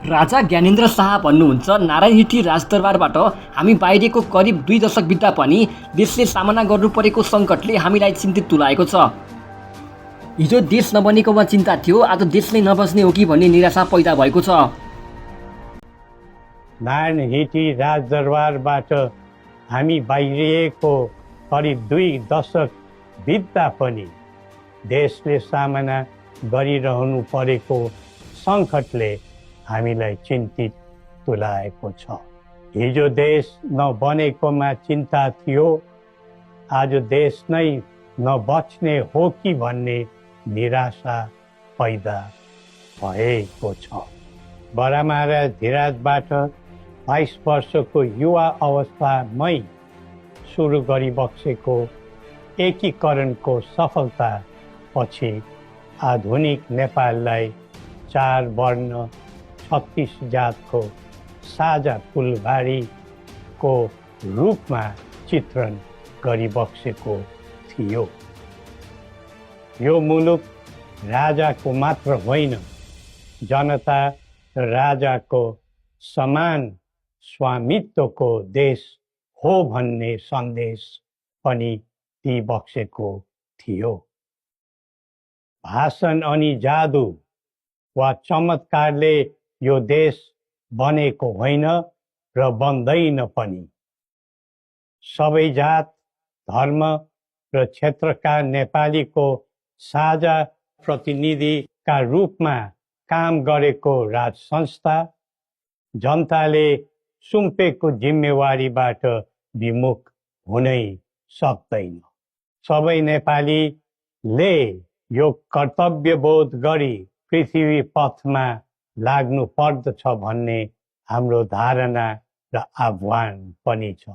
राजा ज्ञानेन्द्र शाह भन्नुहुन्छ, नारायणहिटी राजदरबारबाट हामी बाहिरिएको करिब 2 दशक बित्दा पनि देशले सामना गर्नु परेको सङ्कटले हामीलाई चिन्तित तुल्याएको छ। हिजो देश नबनेकोमा चिन्ता थियो, आज देश नै नबस्ने हो कि भन्ने निराशा पैदा भएको छ। नारायणहिटी राजदरबारबाट हामी बाहिरिएको करिब 2 दशक बित्दा पनि देशले सामना गरिरहनु परेको सङ्कटले हामीलाई चिन्तित तुल्याएको छ। हिजो देश नबनेकोमा चिन्ता थियो, आज देश नै नबच्ने हो कि भन्ने निराशा पैदा भएको छ। बडा महाराज धीराजबाट 22 वर्षको युवा अवस्थामै सुरु गरिबक्सेको एकीकरणको सफलता पछि आधुनिक नेपाललाई 4 वर्ण 36 जातको साझा फुलबारीको रूपमा चित्रण गरिबक्सेको थियो। यो मुलुक राजाको मात्र होइन, जनता र राजाको समान स्वामित्वको देश हो भन्ने सन्देश पनि दिइबक्सेको थियो। भाषण अनि जादु वा चमत्कारले यो देश बनेको होइन र बन्दैन पनि। सबै जात, धर्म र क्षेत्रका नेपालीको साझा प्रतिनिधिका रूपमा काम गरेको राज संस्था जनताले सुम्पेको जिम्मेवारीबाट विमुख हुनै सक्दैन। सबै नेपालीले यो कर्तव्यबोध गरी पृथ्वी पथमा लाग्नु पर्दछ भन्ने हाम्रो धारणा र आह्वान पनि छ।